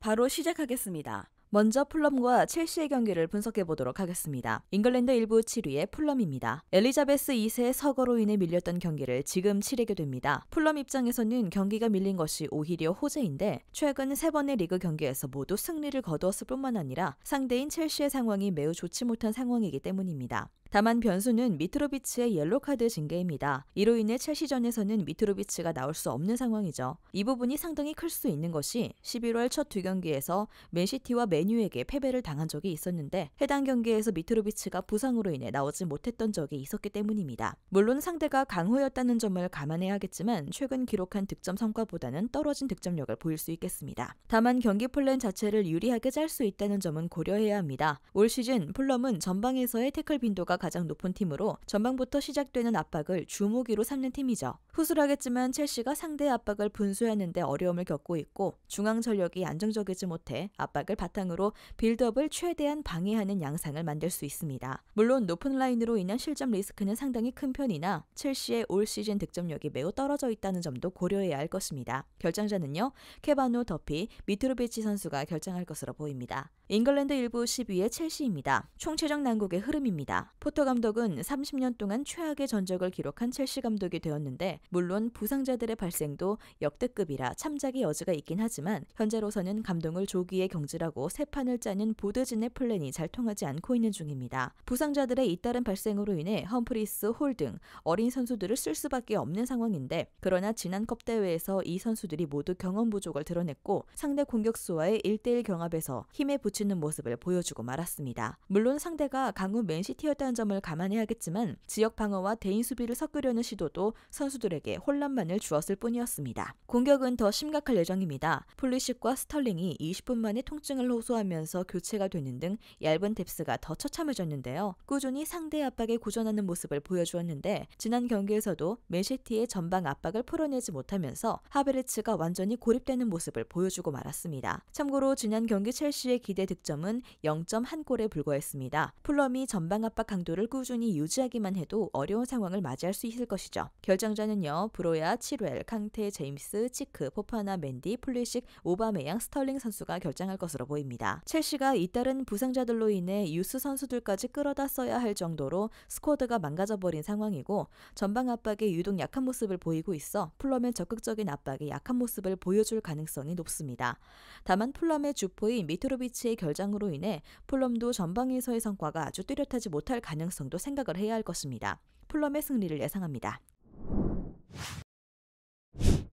바로 시작하겠습니다. 먼저 풀럼과 첼시의 경기를 분석해보도록 하겠습니다. 잉글랜드 1부 7위의 풀럼입니다. 엘리자베스 2세의 서거로 인해 밀렸던 경기를 지금 치르게 됩니다. 풀럼 입장에서는 경기가 밀린 것이 오히려 호재인데 최근 3번의 리그 경기에서 모두 승리를 거두었을 뿐만 아니라 상대인 첼시의 상황이 매우 좋지 못한 상황이기 때문입니다. 다만 변수는 미트로비치의 옐로카드 징계입니다. 이로 인해 첼시전에서는 미트로비치가 나올 수 없는 상황이죠. 이 부분이 상당히 클 수 있는 것이 11월 첫 2경기에서 맨시티와 맨유에게 패배를 당한 적이 있었는데 해당 경기에서 미트로비치가 부상으로 인해 나오지 못했던 적이 있었기 때문입니다. 물론 상대가 강호였다는 점을 감안해야겠지만 최근 기록한 득점 성과보다는 떨어진 득점력을 보일 수 있겠습니다. 다만 경기 플랜 자체를 유리하게 짤 수 있다는 점은 고려해야 합니다. 올 시즌 풀럼은 전방에서의 태클 빈도가 가장 높은 팀으로 전방부터 시작되는 압박을 주무기로 삼는 팀이죠. 후술하겠지만 첼시가 상대의 압박을 분수하는 데 어려움을 겪고 있고 중앙 전력이 안정적이지 못해 압박을 바탕으로 빌드업을 최대한 방해하는 양상을 만들 수 있습니다. 물론 높은 라인으로 인한 실점 리스크는 상당히 큰 편이나 첼시의 올 시즌 득점력이 매우 떨어져 있다는 점도 고려해야 할 것입니다. 결정자는요, 케바노 더피, 미트로비치 선수가 결정할 것으로 보입니다. 잉글랜드 1부 10위의 첼시입니다. 총체적 난국의 흐름입니다. 포터 감독은 30년 동안 최악의 전적을 기록한 첼시 감독이 되었는데 물론 부상자들의 발생도 역대급이라 참작의 여지가 있긴 하지만 현재로서는 감독을 조기에 경질하고 새 판을 짜는 보드진의 플랜이 잘 통하지 않고 있는 중입니다. 부상자들의 잇따른 발생으로 인해 험프리스, 홀 등 어린 선수들을 쓸 수밖에 없는 상황인데 그러나 지난 컵대회에서 이 선수들이 모두 경험 부족을 드러냈고 상대 공격수와의 1대1 경합에서 힘에 붙이는 모습을 보여주고 말았습니다. 물론 상대가 강우 맨시티였다는 점을 감안해야겠지만 지역 방어와 대인 수비를 섞으려는 시도도 선수들에게 혼란만을 주었을 뿐이었습니다. 공격은 더 심각할 예정입니다. 풀리식과 스털링이 20분 만에 통증을 호소하면서 교체가 되는 등 얇은 뎁스가 더 처참해졌는데요. 꾸준히 상대 압박에 고전하는 모습을 보여주었는데 지난 경기에서도 맨시티의 전방 압박을 풀어내지 못하면서 하베르츠가 완전히 고립되는 모습을 보여주고 말았습니다. 참고로 지난 경기 첼시의 기대 득점은 0.1골에 불과했습니다. 풀럼이 전방 압박 강도를 꾸준히 유지하기만 해도 어려운 상황을 맞이할 수 있을 것이죠. 결정자는요, 브로야, 치루엘, 캉테, 제임스, 치크, 포파나, 맨디, 풀리식, 오바메양, 스털링 선수가 결정할 것으로 보입니다. 첼시가 잇따른 부상자들로 인해 유스 선수들까지 끌어다 써야 할 정도로 스쿼드가 망가져버린 상황이고 전방 압박에 유독 약한 모습을 보이고 있어 풀럼의 적극적인 압박에 약한 모습을 보여줄 가능성이 높습니다. 다만 풀럼의 주포인 미트로비치의 결장으로 인해 풀럼도 전방에서의 성과가 아주 뚜렷하지 못할 가능성도 생각을 해야 할 것입니다. 풀럼의 승리를 예상합니다.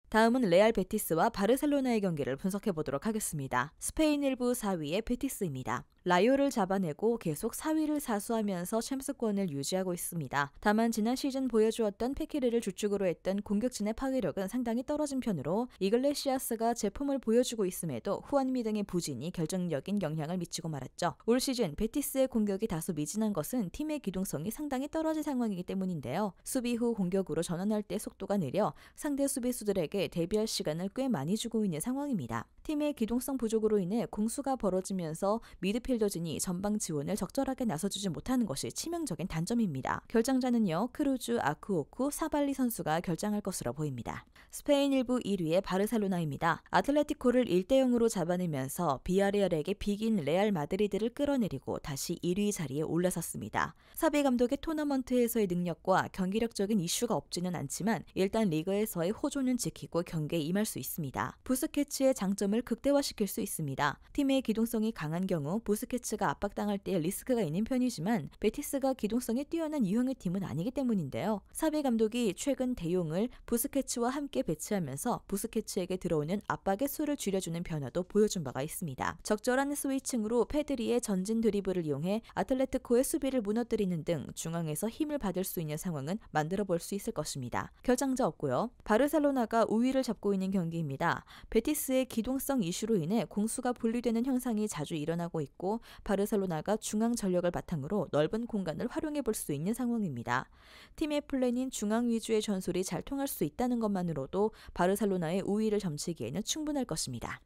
다음은 레알 베티스와 바르셀로나의 경기를 분석해보도록 하겠습니다. 스페인 1부 4위의 베티스입니다. 라요를 잡아내고 계속 4위를 사수하면서 챔스권을 유지하고 있습니다. 다만 지난 시즌 보여주었던 페키르를 주축으로 했던 공격진의 파괴력은 상당히 떨어진 편으로 이글레시아스가 제품을 보여주고 있음에도 후안미 등의 부진이 결정적인 영향을 미치고 말았죠. 올 시즌 베티스의 공격이 다소 미진한 것은 팀의 기동성이 상당히 떨어진 상황이기 때문인데요. 수비 후 공격으로 전환할 때 속도가 느려 상대 수비수들에게 대비할 시간을 꽤 많이 주고 있는 상황입니다. 팀의 기동성 부족으로 인해 공수가 벌어지면서 미드필더진이 전방 지원을 적절하게 나서주지 못하는 것이 치명적인 단점입니다. 결정자는요, 크루즈, 아쿠오쿠, 사발리 선수가 결정할 것으로 보입니다. 스페인 1부 1위의 바르셀로나입니다. 아틀레티코를 1대0으로 잡아내면서 비아레알에게 비긴 레알 마드리드를 끌어내리고 다시 1위 자리에 올라섰습니다. 사비 감독의 토너먼트에서의 능력과 경기력적인 이슈가 없지는 않지만 일단 리그에서의 호조는 지키고 경기에 임할 수 있습니다. 부스케츠의 장점을 극대화시킬 수 있습니다. 팀의 기동성이 강한 경우 부스케츠가 압박당할 때 리스크가 있는 편이지만 베티스가 기동성이 뛰어난 유형의 팀은 아니기 때문인데요. 사비 감독이 최근 대용을 부스케츠와 함께 배치하면서 부스케츠에게 들어오는 압박의 수를 줄여주는 변화도 보여준 바가 있습니다. 적절한 스위칭으로 페드리의 전진 드리블을 이용해 아틀레티코의 수비를 무너뜨리는 등 중앙에서 힘을 받을 수 있는 상황은 만들어 볼 수 있을 것입니다. 결정자 없고요. 바르셀로나가 우위를 잡고 있는 경기입니다. 베티스의 기동성 이슈로 인해 공수가 분리되는 현상이 자주 일어나고 있고 바르셀로나가 중앙 전력을 바탕으로 넓은 공간을 활용해 볼 수 있는 상황입니다. 팀의 플랜인 중앙 위주의 전술이 잘 통할 수 있다는 것만으로도 바르셀로나의 우위를 점치기에는 충분할 것입니다.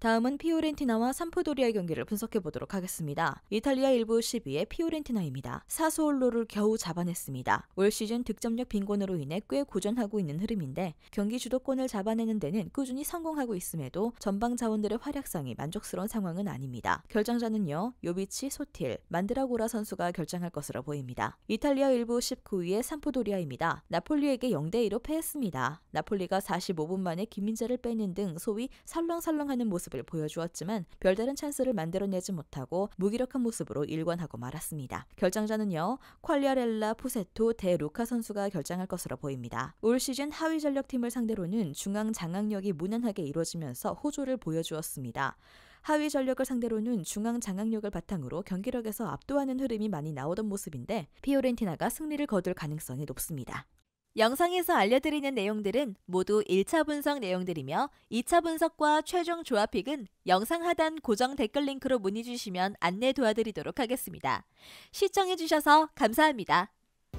다음은 피오렌티나와 삼프도리아 경기를 분석해 보도록 하겠습니다. 이탈리아 1부 10위의 피오렌티나입니다. 사수올로를 겨우 잡아냈습니다. 올 시즌 득점력 빈곤으로 인해 꽤 고전하고 있는 흐름인데 경기 주도권을 잡아내는 데는 꾸준히 성공하고 있음에도 전방 자원들의 활약상이 만족스러운 상황은 아닙니다. 결정자는요, 요비치, 소틸, 만드라고라 선수가 결정할 것으로 보입니다. 이탈리아 1부 19위의 삼프도리아입니다. 나폴리에게 0대2로 패했습니다. 나폴리가 45분 만에 김민재를 빼는 등 소위 설렁설렁하는 모습을 보여주었지만 별다른 찬스를 만들어내지 못하고 무기력한 모습으로 일관하고 말았습니다. 결정자는요, 퀄리아렐라, 푸세토, 데 루카 선수가 결정할 것으로 보입니다. 올 시즌 하위 전력팀을 상대로는 중앙 장악력이 무난하게 이루어지면서 호조를 보여주었습니다. 하위 전력을 상대로는 중앙 장악력을 바탕으로 경기력에서 압도하는 흐름이 많이 나오던 모습인데 피오렌티나가 승리를 거둘 가능성이 높습니다. 영상에서 알려드리는 내용들은 모두 1차 분석 내용들이며 2차 분석과 최종 조합픽은 영상 하단 고정 댓글 링크로 문의 주시면 안내 도와드리도록 하겠습니다. 시청해주셔서 감사합니다.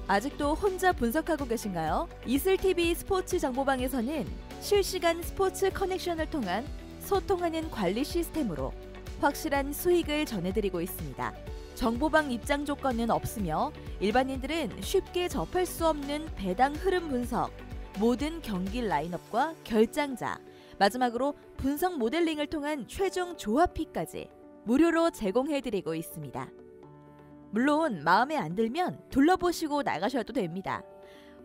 아직도 혼자 분석하고 계신가요? 이슬TV 스포츠 정보방에서는 실시간 스포츠 커넥션을 통한 소통하는 관리 시스템으로 확실한 수익을 전해드리고 있습니다. 정보방 입장 조건은 없으며 일반인들은 쉽게 접할 수 없는 배당 흐름 분석, 모든 경기 라인업과 결장자, 마지막으로 분석 모델링을 통한 최종 조합픽까지 무료로 제공해드리고 있습니다. 물론 마음에 안 들면 둘러보시고 나가셔도 됩니다.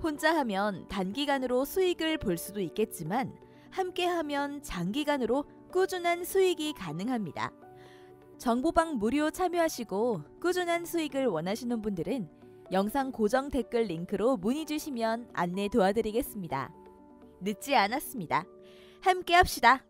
혼자 하면 단기간으로 수익을 볼 수도 있겠지만 함께하면 장기간으로 꾸준한 수익이 가능합니다. 정보방 무료 참여하시고 꾸준한 수익을 원하시는 분들은 영상 고정 댓글 링크로 문의 주시면 안내 도와드리겠습니다. 늦지 않았습니다. 함께 합시다.